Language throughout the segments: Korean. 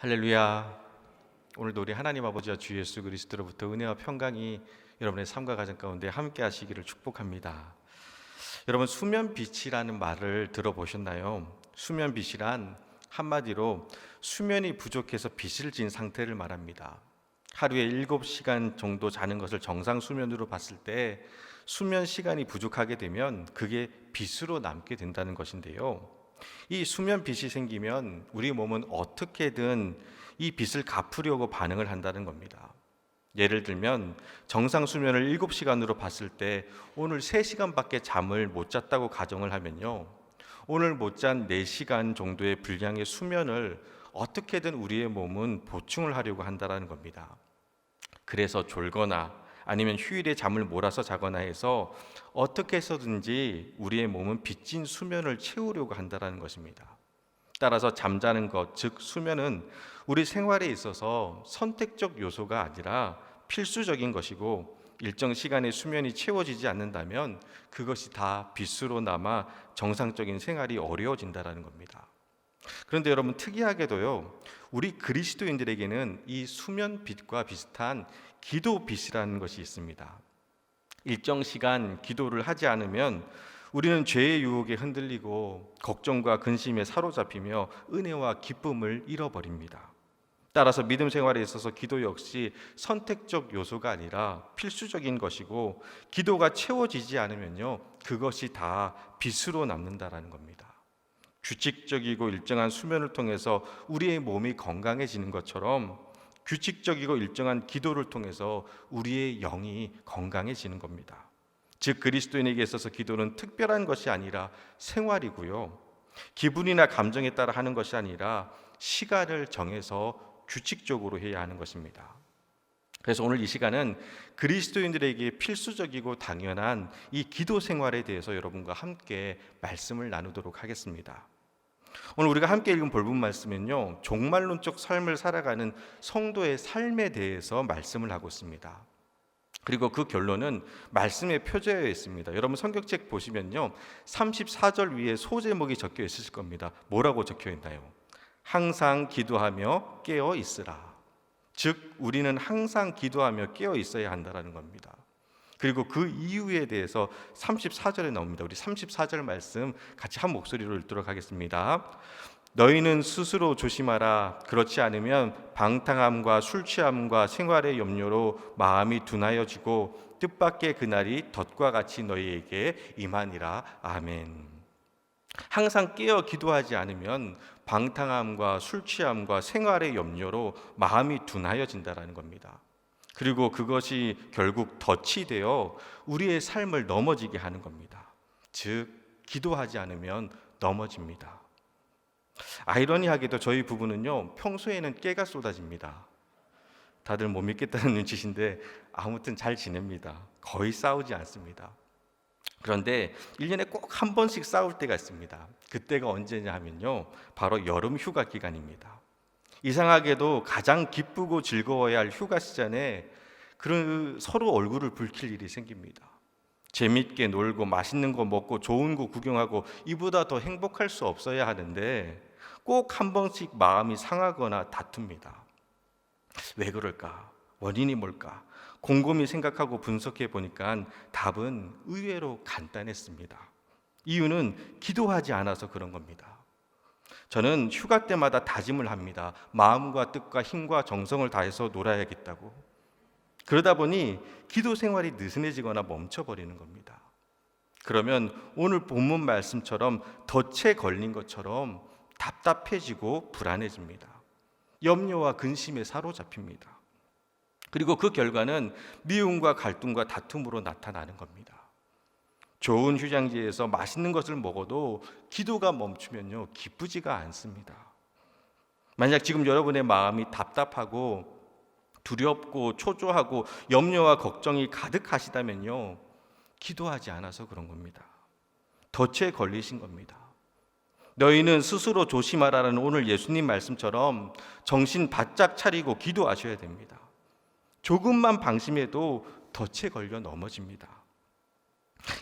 할렐루야. 오늘도 우리 하나님 아버지와 주 예수 그리스도로부터 은혜와 평강이 여러분의 삶과 가정 가운데 함께 하시기를 축복합니다. 여러분, 수면빛이라는 말을 들어보셨나요? 수면빛이란 한마디로 수면이 부족해서 빛을 진 상태를 말합니다. 하루에 7시간 정도 자는 것을 정상 수면으로 봤을 때 수면 시간이 부족하게 되면 그게 빛으로 남게 된다는 것인데요. 이 수면 빛이 생기면 우리 몸은 어떻게든 이 빛을 갚으려고 반응을 한다는 겁니다. 예를 들면 정상 수면을 7시간으로 봤을 때 오늘 3시간밖에 잠을 못 잤다고 가정을 하면요, 오늘 못 잔 4시간 정도의 분량의 수면을 어떻게든 우리의 몸은 보충을 하려고 한다는 겁니다. 그래서 졸거나 아니면 휴일에 잠을 몰아서 자거나 해서 어떻게 해서든지 우리의 몸은 빚진 수면을 채우려고 한다는 것입니다. 따라서 잠자는 것, 즉 수면은 우리 생활에 있어서 선택적 요소가 아니라 필수적인 것이고, 일정 시간의 수면이 채워지지 않는다면 그것이 다 빚으로 남아 정상적인 생활이 어려워진다는 겁니다. 그런데 여러분, 특이하게도요, 우리 그리스도인들에게는 이 수면빛과 비슷한 기도빛이라는 것이 있습니다. 일정 시간 기도를 하지 않으면 우리는 죄의 유혹에 흔들리고 걱정과 근심에 사로잡히며 은혜와 기쁨을 잃어버립니다. 따라서 믿음 생활에 있어서 기도 역시 선택적 요소가 아니라 필수적인 것이고, 기도가 채워지지 않으면요, 그것이 다 빚으로 남는다라는 겁니다. 규칙적이고 일정한 수면을 통해서 우리의 몸이 건강해지는 것처럼 규칙적이고 일정한 기도를 통해서 우리의 영이 건강해지는 겁니다. 즉, 그리스도인에게 있어서 기도는 특별한 것이 아니라 생활이고요, 기분이나 감정에 따라 하는 것이 아니라 시간을 정해서 규칙적으로 해야 하는 것입니다. 그래서 오늘 이 시간은 그리스도인들에게 필수적이고 당연한 이 기도 생활에 대해서 여러분과 함께 말씀을 나누도록 하겠습니다. 오늘 우리가 함께 읽은 본문 말씀은요, 종말론적 삶을 살아가는 성도의 삶에 대해서 말씀을 하고 있습니다. 그리고 그 결론은 말씀에 표제되어 있습니다. 여러분, 성경책 보시면요, 34절 위에 소제목이 적혀 있으실 겁니다. 뭐라고 적혀 있나요? 항상 기도하며 깨어 있으라. 즉, 우리는 항상 기도하며 깨어 있어야 한다는 겁니다. 그리고 그 이유에 대해서 34절에 나옵니다. 우리 34절 말씀 같이 한 목소리로 읽도록 하겠습니다. 너희는 스스로 조심하라. 그렇지 않으면 방탕함과 술 취함과 생활의 염려로 마음이 둔하여지고 뜻밖의 그날이 덫과 같이 너희에게 임하니라. 아멘. 항상 깨어 기도하지 않으면 방탕함과 술 취함과 생활의 염려로 마음이 둔하여진다라는 겁니다. 그리고 그것이 결국 덫이 되어 우리의 삶을 넘어지게 하는 겁니다. 즉, 기도하지 않으면 넘어집니다. 아이러니하게도 저희 부부는요, 평소에는 깨가 쏟아집니다. 다들 못 믿겠다는 눈치신데 아무튼 잘 지냅니다. 거의 싸우지 않습니다. 그런데 1년에 꼭 한 번씩 싸울 때가 있습니다. 그때가 언제냐 하면요, 바로 여름 휴가 기간입니다. 이상하게도 가장 기쁘고 즐거워야 할 휴가 시즌에 서로 얼굴을 붉힐 일이 생깁니다. 재밌게 놀고 맛있는 거 먹고 좋은 거 구경하고 이보다 더 행복할 수 없어야 하는데 꼭 한 번씩 마음이 상하거나 다툽니다. 왜 그럴까? 원인이 뭘까? 곰곰이 생각하고 분석해 보니까 답은 의외로 간단했습니다. 이유는 기도하지 않아서 그런 겁니다. 저는 휴가 때마다 다짐을 합니다. 마음과 뜻과 힘과 정성을 다해서 놀아야겠다고. 그러다 보니 기도 생활이 느슨해지거나 멈춰버리는 겁니다. 그러면 오늘 본문 말씀처럼 덫에 걸린 것처럼 답답해지고 불안해집니다. 염려와 근심에 사로잡힙니다. 그리고 그 결과는 미움과 갈등과 다툼으로 나타나는 겁니다. 좋은 휴양지에서 맛있는 것을 먹어도 기도가 멈추면요, 기쁘지가 않습니다. 만약 지금 여러분의 마음이 답답하고 두렵고 초조하고 염려와 걱정이 가득하시다면요, 기도하지 않아서 그런 겁니다. 덫에 걸리신 겁니다. 너희는 스스로 조심하라는 오늘 예수님 말씀처럼 정신 바짝 차리고 기도하셔야 됩니다. 조금만 방심해도 덫에 걸려 넘어집니다.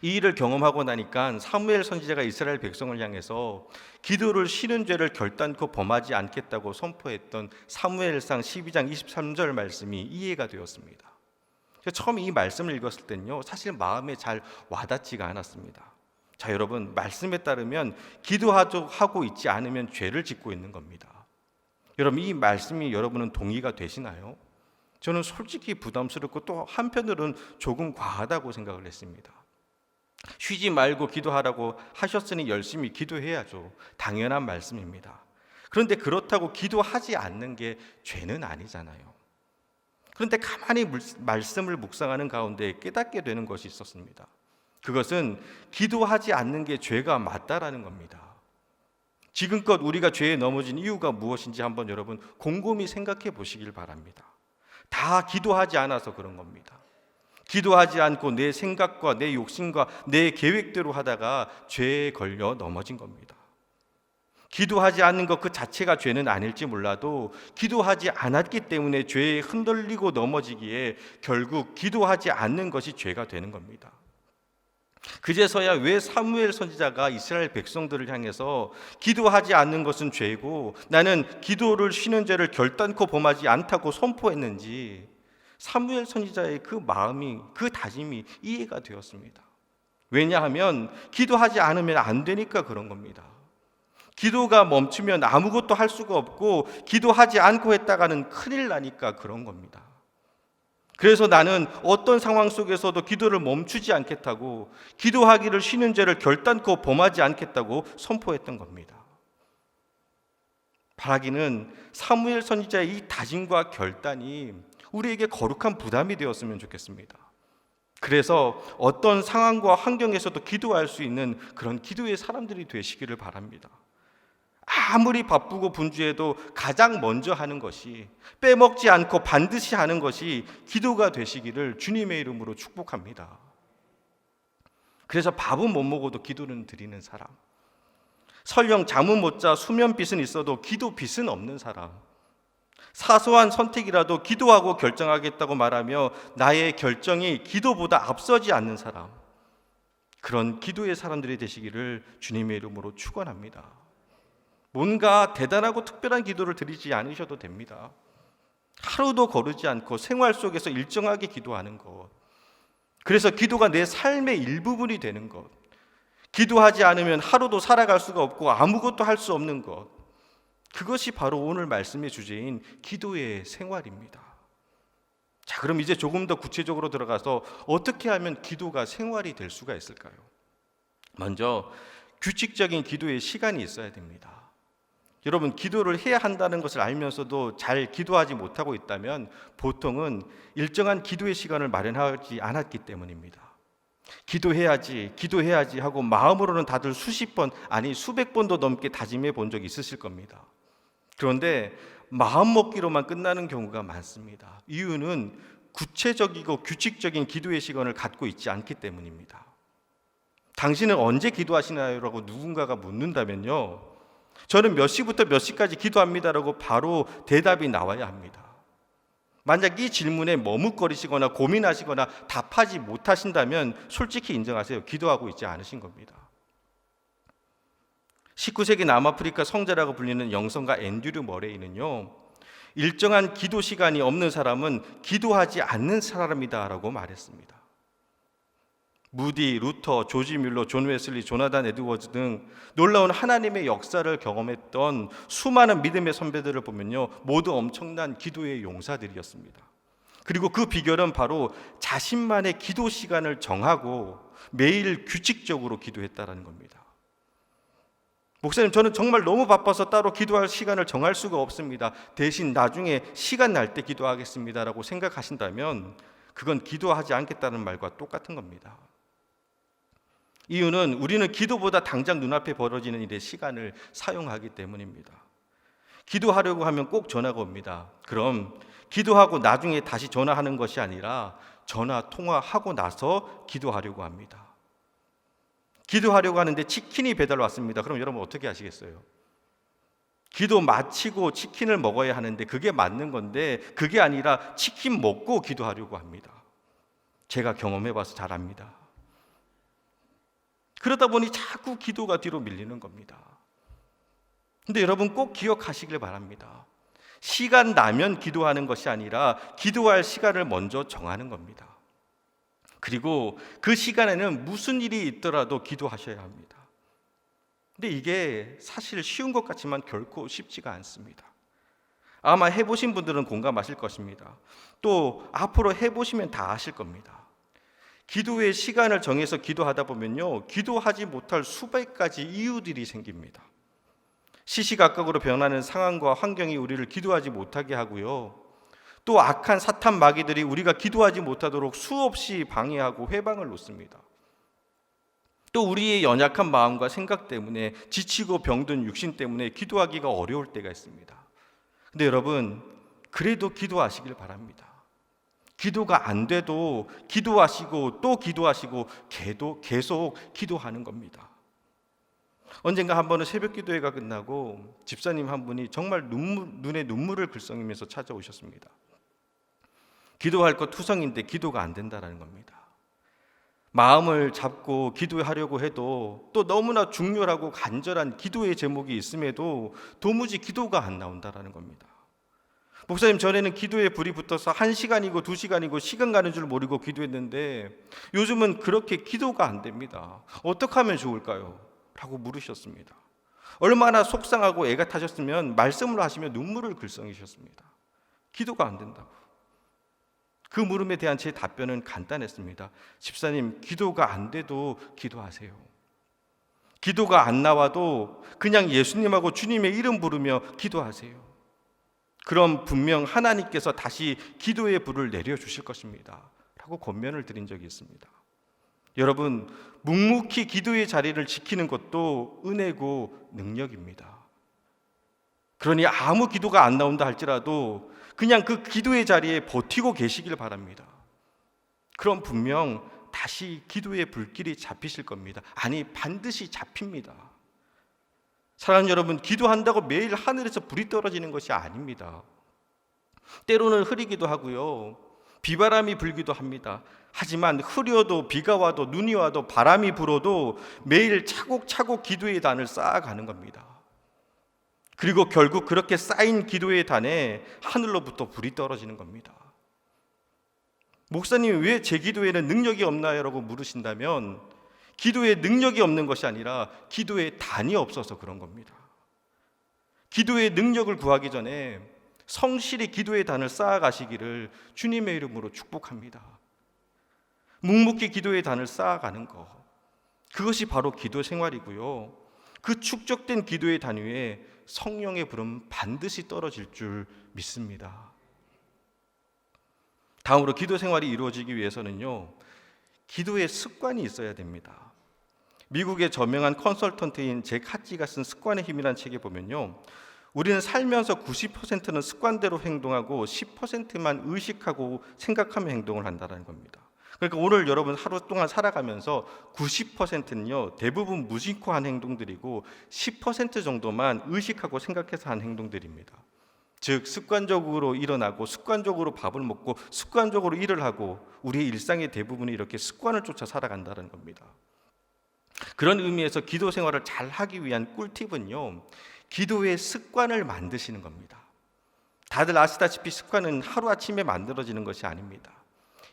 이 일을 경험하고 나니까 사무엘 선지자가 이스라엘 백성을 향해서 기도를 쉬는 죄를 결단코 범하지 않겠다고 선포했던 사무엘상 12장 23절 말씀이 이해가 되었습니다. 처음 이 말씀을 읽었을 때는요, 사실 마음에 잘 와닿지가 않았습니다. 자, 여러분, 말씀에 따르면 기도하고 있지 않으면 죄를 짓고 있는 겁니다. 여러분, 이 말씀이 여러분은 동의가 되시나요? 저는 솔직히 부담스럽고 또 한편으로는 조금 과하다고 생각을 했습니다. 쉬지 말고 기도하라고 하셨으니 열심히 기도해야죠. 당연한 말씀입니다. 그런데 그렇다고 기도하지 않는 게 죄는 아니잖아요. 그런데 가만히 말씀을 묵상하는 가운데 깨닫게 되는 것이 있었습니다. 그것은 기도하지 않는 게 죄가 맞다라는 겁니다. 지금껏 우리가 죄에 넘어진 이유가 무엇인지 한번 여러분 곰곰이 생각해 보시길 바랍니다. 다 기도하지 않아서 그런 겁니다. 기도하지 않고 내 생각과 내 욕심과 내 계획대로 하다가 죄에 걸려 넘어진 겁니다. 기도하지 않는 것 그 자체가 죄는 아닐지 몰라도 기도하지 않았기 때문에 죄에 흔들리고 넘어지기에 결국 기도하지 않는 것이 죄가 되는 겁니다. 그제서야 왜 사무엘 선지자가 이스라엘 백성들을 향해서 기도하지 않는 것은 죄고 나는 기도를 쉬는 죄를 결단코 범하지 않다고 선포했는지 사무엘 선지자의 그 마음이, 그 다짐이 이해가 되었습니다. 왜냐하면 기도하지 않으면 안 되니까 그런 겁니다. 기도가 멈추면 아무것도 할 수가 없고 기도하지 않고 했다가는 큰일 나니까 그런 겁니다. 그래서 나는 어떤 상황 속에서도 기도를 멈추지 않겠다고, 기도하기를 쉬는 죄를 결단코 범하지 않겠다고 선포했던 겁니다. 바라기는 사무엘 선지자의 이 다짐과 결단이 우리에게 거룩한 부담이 되었으면 좋겠습니다. 그래서 어떤 상황과 환경에서도 기도할 수 있는 그런 기도의 사람들이 되시기를 바랍니다. 아무리 바쁘고 분주해도 가장 먼저 하는 것이, 빼먹지 않고 반드시 하는 것이 기도가 되시기를 주님의 이름으로 축복합니다. 그래서 밥은 못 먹어도 기도는 드리는 사람, 설령 잠은 못 자 수면빛은 있어도 기도빛은 없는 사람, 사소한 선택이라도 기도하고 결정하겠다고 말하며 나의 결정이 기도보다 앞서지 않는 사람, 그런 기도의 사람들이 되시기를 주님의 이름으로 축원합니다. 뭔가 대단하고 특별한 기도를 드리지 않으셔도 됩니다. 하루도 거르지 않고 생활 속에서 일정하게 기도하는 것, 그래서 기도가 내 삶의 일부분이 되는 것, 기도하지 않으면 하루도 살아갈 수가 없고 아무것도 할 수 없는 것, 그것이 바로 오늘 말씀의 주제인 기도의 생활입니다. 자, 그럼 이제 조금 더 구체적으로 들어가서 어떻게 하면 기도가 생활이 될 수가 있을까요? 먼저 규칙적인 기도의 시간이 있어야 됩니다. 여러분, 기도를 해야 한다는 것을 알면서도 잘 기도하지 못하고 있다면 보통은 일정한 기도의 시간을 마련하지 않았기 때문입니다. 기도해야지 하고 마음으로는 다들 수십 번, 아니 수백 번도 넘게 다짐해 본 적이 있으실 겁니다. 그런데 마음 먹기로만 끝나는 경우가 많습니다. 이유는 구체적이고 규칙적인 기도의 시간을 갖고 있지 않기 때문입니다. 당신은 언제 기도하시나요? 라고 누군가가 묻는다면요, 저는 몇 시부터 몇 시까지 기도합니다라고 바로 대답이 나와야 합니다. 만약 이 질문에 머뭇거리시거나 고민하시거나 답하지 못하신다면 솔직히 인정하세요. 기도하고 있지 않으신 겁니다. 19세기 남아프리카 성자라고 불리는 영성가 앤드류 머레이는요, 일정한 기도 시간이 없는 사람은 기도하지 않는 사람이다라고 말했습니다. 무디, 루터, 조지 뮬러, 존 웨슬리, 조나단 에드워즈 등 놀라운 하나님의 역사를 경험했던 수많은 믿음의 선배들을 보면요, 모두 엄청난 기도의 용사들이었습니다. 그리고 그 비결은 바로 자신만의 기도 시간을 정하고 매일 규칙적으로 기도했다는 겁니다. 목사님, 저는 정말 너무 바빠서 따로 기도할 시간을 정할 수가 없습니다. 대신 나중에 시간 날 때 기도하겠습니다라고 생각하신다면 그건 기도하지 않겠다는 말과 똑같은 겁니다. 이유는 우리는 기도보다 당장 눈앞에 벌어지는 일에 시간을 사용하기 때문입니다. 기도하려고 하면 꼭 전화가 옵니다. 그럼 기도하고 나중에 다시 전화하는 것이 아니라 전화 통화하고 나서 기도하려고 합니다. 기도하려고 하는데 치킨이 배달 왔습니다. 그럼 여러분 어떻게 하시겠어요? 기도 마치고 치킨을 먹어야 하는데 그게 맞는 건데 그게 아니라 치킨 먹고 기도하려고 합니다. 제가 경험해봐서 잘 압니다. 그러다 보니 자꾸 기도가 뒤로 밀리는 겁니다. 근데 여러분 꼭 기억하시길 바랍니다. 시간 나면 기도하는 것이 아니라 기도할 시간을 먼저 정하는 겁니다. 그리고 그 시간에는 무슨 일이 있더라도 기도하셔야 합니다. 근데 이게 사실 쉬운 것 같지만 결코 쉽지가 않습니다. 아마 해보신 분들은 공감하실 것입니다. 또 앞으로 해보시면 다 아실 겁니다. 기도의 시간을 정해서 기도하다 보면요, 기도하지 못할 수백 가지 이유들이 생깁니다. 시시각각으로 변하는 상황과 환경이 우리를 기도하지 못하게 하고요, 또 악한 사탄 마귀들이 우리가 기도하지 못하도록 수없이 방해하고 회방을 놓습니다. 또 우리의 연약한 마음과 생각 때문에, 지치고 병든 육신 때문에 기도하기가 어려울 때가 있습니다. 근데 여러분, 그래도 기도하시길 바랍니다. 기도가 안 돼도 기도하시고 또 기도하시고 계속 기도하는 겁니다. 언젠가 한 번은 새벽 기도회가 끝나고 집사님 한 분이 정말 눈에 눈물을 글썽이면서 찾아오셨습니다. 기도할 것 투성인데 기도가 안 된다는 겁니다. 마음을 잡고 기도하려고 해도 또 너무나 중요하고 간절한 기도의 제목이 있음에도 도무지 기도가 안 나온다는 겁니다. 목사님, 전에는 기도에 불이 붙어서 1시간이고 2시간이고 시간 가는 줄 모르고 기도했는데 요즘은 그렇게 기도가 안 됩니다. 어떻게 하면 좋을까요? 라고 물으셨습니다. 얼마나 속상하고 애가 타셨으면 말씀을 하시며 눈물을 글썽이셨습니다. 기도가 안 된다고. 그 물음에 대한 제 답변은 간단했습니다. 집사님, 기도가 안 돼도 기도하세요. 기도가 안 나와도 그냥 예수님하고 주님의 이름 부르며 기도하세요. 그럼 분명 하나님께서 다시 기도의 불을 내려주실 것입니다. 라고 권면을 드린 적이 있습니다. 여러분, 묵묵히 기도의 자리를 지키는 것도 은혜고 능력입니다. 그러니 아무 기도가 안 나온다 할지라도 그냥 그 기도의 자리에 버티고 계시길 바랍니다. 그럼 분명 다시 기도의 불길이 잡히실 겁니다. 아니, 반드시 잡힙니다. 사랑하는 여러분, 기도한다고 매일 하늘에서 불이 떨어지는 것이 아닙니다. 때로는 흐리기도 하고요, 비바람이 불기도 합니다. 하지만 흐려도 비가 와도 눈이 와도 바람이 불어도 매일 차곡차곡 기도의 단을 쌓아가는 겁니다. 그리고 결국 그렇게 쌓인 기도의 단에 하늘로부터 불이 떨어지는 겁니다. 목사님, 왜 제 기도에는 능력이 없나요? 라고 물으신다면 기도에 능력이 없는 것이 아니라 기도의 단이 없어서 그런 겁니다. 기도의 능력을 구하기 전에 성실히 기도의 단을 쌓아가시기를 주님의 이름으로 축복합니다. 묵묵히 기도의 단을 쌓아가는 것, 그것이 바로 기도 생활이고요, 그 축적된 기도의 단 위에 성령의 불은 반드시 떨어질 줄 믿습니다. 다음으로 기도 생활이 이루어지기 위해서는요, 기도의 습관이 있어야 됩니다. 미국의 저명한 컨설턴트인 잭 하지가 쓴 습관의 힘이라는 책에 보면요, 우리는 살면서 90%는 습관대로 행동하고 10%만 의식하고 생각하며 행동을 한다는 겁니다. 그러니까 오늘 여러분 하루 동안 살아가면서 90%는요 대부분 무심코 한 행동들이고 10% 정도만 의식하고 생각해서 한 행동들입니다. 즉 습관적으로 일어나고 습관적으로 밥을 먹고 습관적으로 일을 하고 우리의 일상의 대부분이 이렇게 습관을 쫓아 살아간다는 겁니다. 그런 의미에서 기도 생활을 잘 하기 위한 꿀팁은요, 기도의 습관을 만드시는 겁니다. 다들 아시다시피 습관은 하루아침에 만들어지는 것이 아닙니다.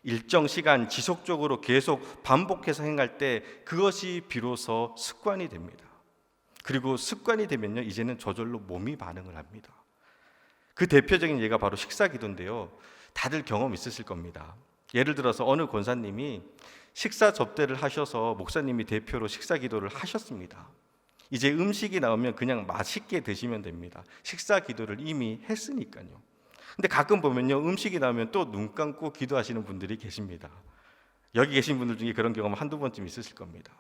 일정 시간 지속적으로 계속 반복해서 행할 때 그것이 비로소 습관이 됩니다. 그리고 습관이 되면요, 이제는 저절로 몸이 반응을 합니다. 그 대표적인 예가 바로 식사 기도인데요, 다들 경험 있으실 겁니다. 예를 들어서 어느 권사님이 식사 접대를 하셔서 목사님이 대표로 식사 기도를 하셨습니다. 이제 음식이 나오면 그냥 맛있게 드시면 됩니다. 식사 기도를 이미 했으니까요. 근데 가끔 보면요, 음식이 나오면 또 눈 감고 기도하시는 분들이 계십니다. 여기 계신 분들 중에 그런 경험 한두 번쯤 있으실 겁니다.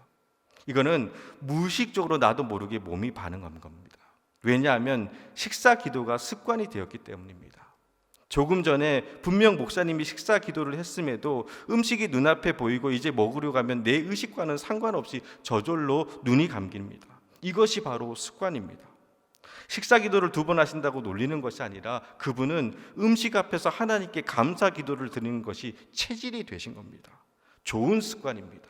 이거는 무의식적으로 나도 모르게 몸이 반응한 겁니다. 왜냐하면 식사 기도가 습관이 되었기 때문입니다. 조금 전에 분명 목사님이 식사 기도를 했음에도 음식이 눈앞에 보이고 이제 먹으려고 하면 내 의식과는 상관없이 저절로 눈이 감깁니다. 이것이 바로 습관입니다. 식사 기도를 2번 하신다고 놀리는 것이 아니라 그분은 음식 앞에서 하나님께 감사 기도를 드리는 것이 체질이 되신 겁니다. 좋은 습관입니다.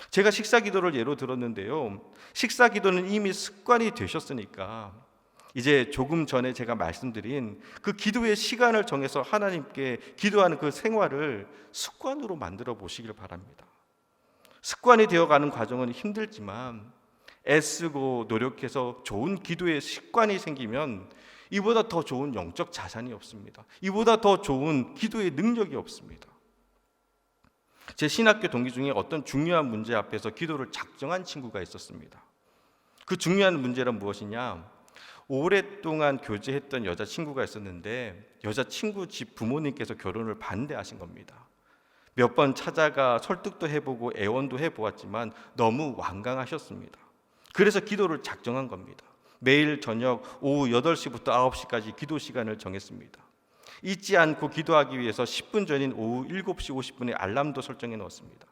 제가 식사 기도를 예로 들었는데요. 식사 기도는 이미 습관이 되셨으니까 이제 조금 전에 제가 말씀드린 그 기도의 시간을 정해서 하나님께 기도하는 그 생활을 습관으로 만들어 보시길 바랍니다. 습관이 되어가는 과정은 힘들지만 애쓰고 노력해서 좋은 기도의 습관이 생기면 이보다 더 좋은 영적 자산이 없습니다. 이보다 더 좋은 기도의 능력이 없습니다. 제 신학교 동기 중에 어떤 중요한 문제 앞에서 기도를 작정한 친구가 있었습니다. 그 중요한 문제란 무엇이냐? 오랫동안 교제했던 여자친구가 있었는데 여자친구 집 부모님께서 결혼을 반대하신 겁니다. 몇 번 찾아가 설득도 해보고 애원도 해보았지만 너무 완강하셨습니다. 그래서 기도를 작정한 겁니다. 매일 저녁 오후 8시부터 9시까지 기도 시간을 정했습니다. 잊지 않고 기도하기 위해서 10분 전인 오후 7시 50분에 알람도 설정해 놓았습니다.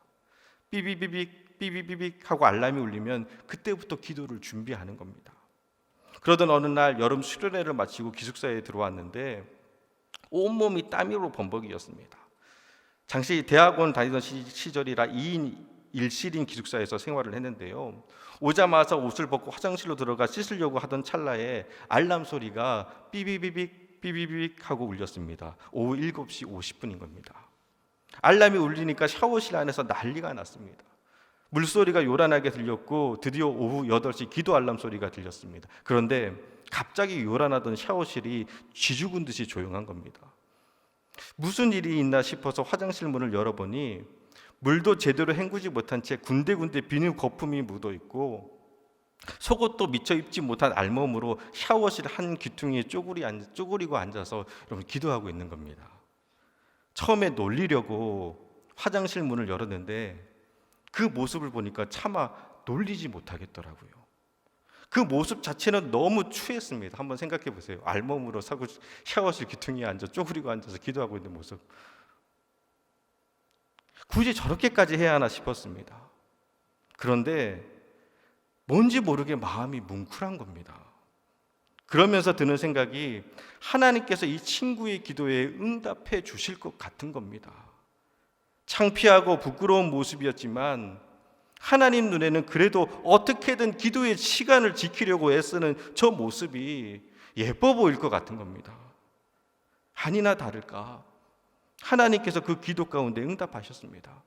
삐비비빅 삐비비빅 하고 알람이 울리면 그때부터 기도를 준비하는 겁니다. 그러던 어느 날 여름 수련회를 마치고 기숙사에 들어왔는데 온몸이 땀으로 범벅이었습니다. 당시 대학원 다니던 시절이라 2인 1실인 기숙사에서 생활을 했는데요. 오자마자 옷을 벗고 화장실로 들어가 씻으려고 하던 찰나에 알람 소리가 삐비비빅 삐비비빅 하고 울렸습니다. 오후 7시 50분인 겁니다. 알람이 울리니까 샤워실 안에서 난리가 났습니다. 물소리가 요란하게 들렸고 드디어 오후 8시 기도 알람 소리가 들렸습니다. 그런데 갑자기 요란하던 샤워실이 쥐죽은 듯이 조용한 겁니다. 무슨 일이 있나 싶어서 화장실 문을 열어보니 물도 제대로 헹구지 못한 채 군데군데 비누 거품이 묻어있고 속옷도 미처 입지 못한 알몸으로 샤워실 한 귀퉁이에 쪼그리고 앉아서 여러분 기도하고 있는 겁니다. 처음에 놀리려고 화장실 문을 열었는데 그 모습을 보니까 차마 놀리지 못하겠더라고요. 그 모습 자체는 너무 추했습니다. 한번 생각해 보세요. 알몸으로 샤워실 귀퉁이에 앉아 쪼그리고 앉아서 기도하고 있는 모습. 굳이 저렇게까지 해야 하나 싶었습니다. 그런데 뭔지 모르게 마음이 뭉클한 겁니다. 그러면서 드는 생각이 하나님께서 이 친구의 기도에 응답해 주실 것 같은 겁니다. 창피하고 부끄러운 모습이었지만 하나님 눈에는 그래도 어떻게든 기도의 시간을 지키려고 애쓰는 저 모습이 예뻐 보일 것 같은 겁니다. 아니나 다를까 하나님께서 그 기도 가운데 응답하셨습니다.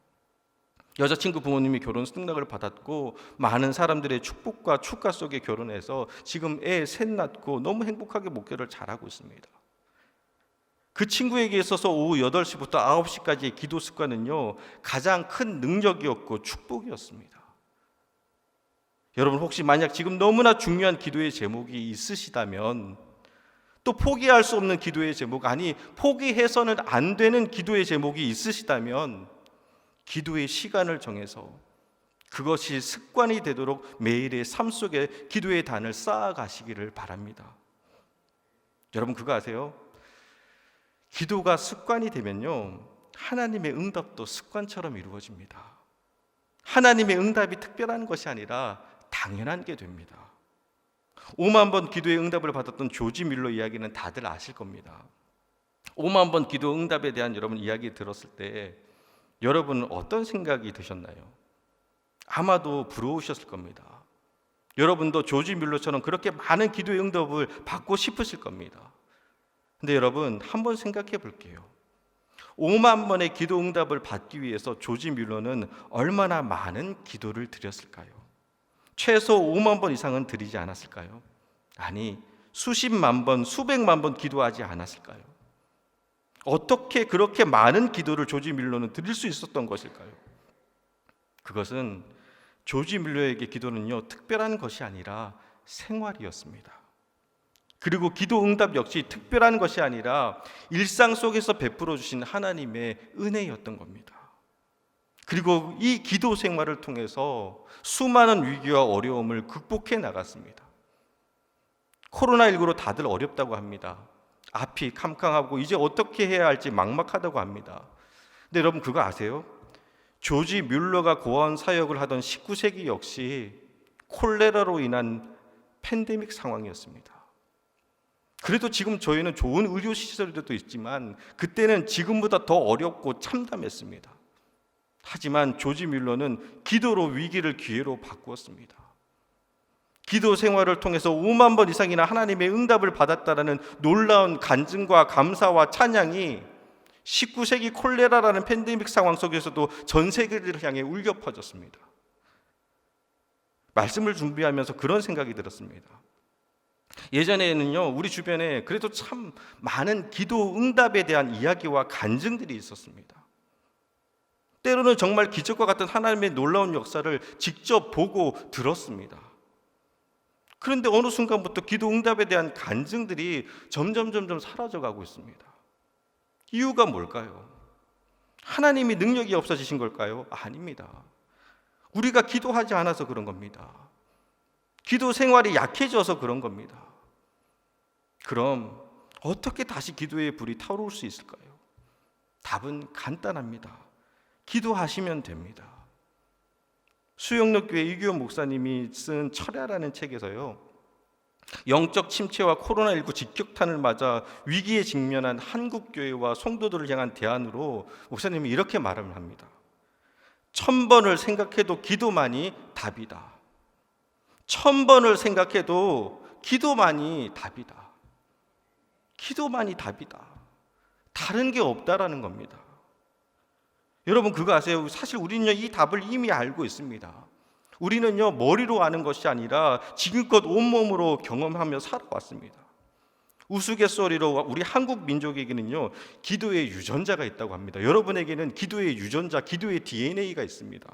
여자친구 부모님이 결혼 승낙을 받았고 많은 사람들의 축복과 축가 속에 결혼해서 지금 애 셋 낳고 너무 행복하게 목회를 잘하고 있습니다. 그 친구에게 있어서 오후 8시부터 9시까지의 기도 습관은요 가장 큰 능력이었고 축복이었습니다. 여러분 혹시 만약 지금 너무나 중요한 기도의 제목이 있으시다면 또 포기할 수 없는 기도의 제목, 아니 포기해서는 안 되는 기도의 제목이 있으시다면 기도의 시간을 정해서 그것이 습관이 되도록 매일의 삶 속에 기도의 단을 쌓아가시기를 바랍니다. 여러분 그거 아세요? 기도가 습관이 되면요 하나님의 응답도 습관처럼 이루어집니다. 하나님의 응답이 특별한 것이 아니라 당연한 게 됩니다. 5만 번 기도의 응답을 받았던 조지 밀러 이야기는 다들 아실 겁니다. 5만 번 기도 응답에 대한 여러분 이야기 들었을 때 여러분은 어떤 생각이 드셨나요? 아마도 부러우셨을 겁니다. 여러분도 조지 밀러처럼 그렇게 많은 기도의 응답을 받고 싶으실 겁니다. 근데 여러분 한번 생각해 볼게요. 5만 번의 기도 응답을 받기 위해서 조지 밀러는 얼마나 많은 기도를 드렸을까요? 최소 5만 번 이상은 드리지 않았을까요? 아니 수십만 번, 수백만 번 기도하지 않았을까요? 어떻게 그렇게 많은 기도를 조지 밀러는 드릴 수 있었던 것일까요? 그것은 조지 밀러에게 기도는요 특별한 것이 아니라 생활이었습니다. 그리고 기도 응답 역시 특별한 것이 아니라 일상 속에서 베풀어 주신 하나님의 은혜였던 겁니다. 그리고 이 기도 생활을 통해서 수많은 위기와 어려움을 극복해 나갔습니다. 코로나19로 다들 어렵다고 합니다. 앞이 캄캄하고 이제 어떻게 해야 할지 막막하다고 합니다. 근데 여러분 그거 아세요? 조지 뮬러가 고아원 사역을 하던 19세기 역시 콜레라로 인한 팬데믹 상황이었습니다. 그래도 지금 저희는 좋은 의료 시설들도 있지만 그때는 지금보다 더 어렵고 참담했습니다. 하지만 조지 뮬러는 기도로 위기를 기회로 바꾸었습니다. 기도 생활을 통해서 5만 번 이상이나 하나님의 응답을 받았다라는 놀라운 간증과 감사와 찬양이 19세기 콜레라라는 팬데믹 상황 속에서도 전 세계를 향해 울려 퍼졌습니다. 말씀을 준비하면서 그런 생각이 들었습니다. 예전에는요, 우리 주변에 그래도 참 많은 기도 응답에 대한 이야기와 간증들이 있었습니다. 때로는 정말 기적과 같은 하나님의 놀라운 역사를 직접 보고 들었습니다. 그런데 어느 순간부터 기도 응답에 대한 간증들이 점점 사라져가고 있습니다. 이유가 뭘까요? 하나님이 능력이 없어지신 걸까요? 아닙니다. 우리가 기도하지 않아서 그런 겁니다. 기도 생활이 약해져서 그런 겁니다. 그럼 어떻게 다시 기도의 불이 타오를 수 있을까요? 답은 간단합니다. 기도하시면 됩니다. 수영록교회 이규현 목사님이 쓴 철야라는 책에서요, 영적 침체와 코로나19 직격탄을 맞아 위기에 직면한 한국교회와 성도들을 향한 대안으로 목사님이 이렇게 말을 합니다. 1000번을 생각해도 기도만이 답이다. 1000번을 생각해도 기도만이 답이다. 기도만이 답이다. 다른 게 없다라는 겁니다. 여러분 그거 아세요? 사실 우리는요 이 답을 이미 알고 있습니다. 우리는요 머리로 아는 것이 아니라 지금껏 온몸으로 경험하며 살아왔습니다. 우스갯소리로 우리 한국 민족에게는요 기도의 유전자가 있다고 합니다. 여러분에게는 기도의 유전자, 기도의 DNA가 있습니다.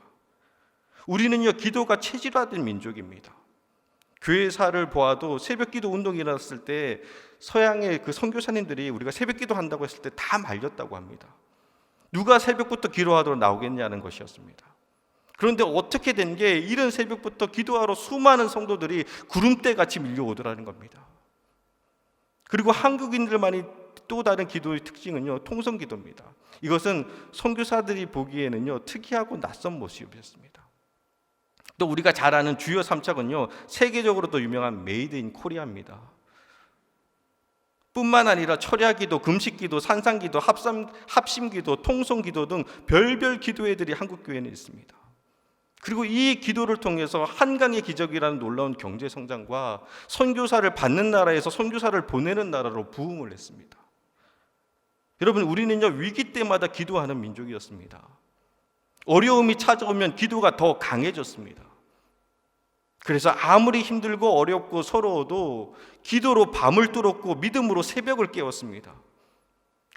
우리는요 기도가 체질화된 민족입니다. 교회사를 보아도 새벽기도 운동이 일어났을 때 서양의 그 선교사님들이 우리가 새벽기도 한다고 했을 때 다 말렸다고 합니다. 누가 새벽부터 기도하러 나오겠냐는 것이었습니다. 그런데 어떻게 된 게 이른 새벽부터 기도하러 수많은 성도들이 구름대같이 밀려오더라는 겁니다. 그리고 한국인들만이 또 다른 기도의 특징은요 통성기도입니다. 이것은 선교사들이 보기에는요 특이하고 낯선 모습이었습니다. 또 우리가 잘 아는 주요 3착은요 세계적으로도 유명한 메이드 인 코리아입니다. 뿐만 아니라 철야기도, 금식기도, 산상기도, 합심기도, 통성기도 등 별별 기도회들이 한국교회는 있습니다. 그리고 이 기도를 통해서 한강의 기적이라는 놀라운 경제 성장과 선교사를 받는 나라에서 선교사를 보내는 나라로 부흥을 했습니다. 여러분 우리는요 위기 때마다 기도하는 민족이었습니다. 어려움이 찾아오면 기도가 더 강해졌습니다. 그래서 아무리 힘들고 어렵고 서러워도 기도로 밤을 뚫었고 믿음으로 새벽을 깨웠습니다.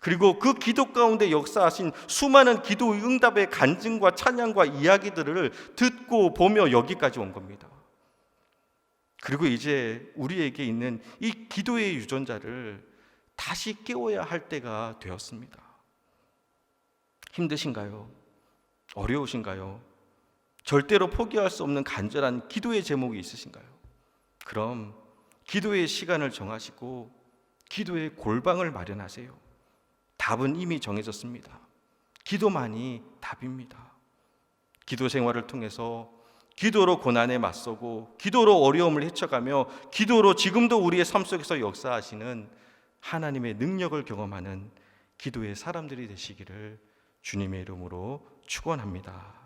그리고 그 기도 가운데 역사하신 수많은 기도 응답의 간증과 찬양과 이야기들을 듣고 보며 여기까지 온 겁니다. 그리고 이제 우리에게 있는 이 기도의 유전자를 다시 깨워야 할 때가 되었습니다. 힘드신가요? 어려우신가요? 절대로 포기할 수 없는 간절한 기도의 제목이 있으신가요? 그럼 기도의 시간을 정하시고 기도의 골방을 마련하세요. 답은 이미 정해졌습니다. 기도만이 답입니다. 기도 생활을 통해서 기도로 고난에 맞서고 기도로 어려움을 헤쳐가며 기도로 지금도 우리의 삶 속에서 역사하시는 하나님의 능력을 경험하는 기도의 사람들이 되시기를 주님의 이름으로 축원합니다.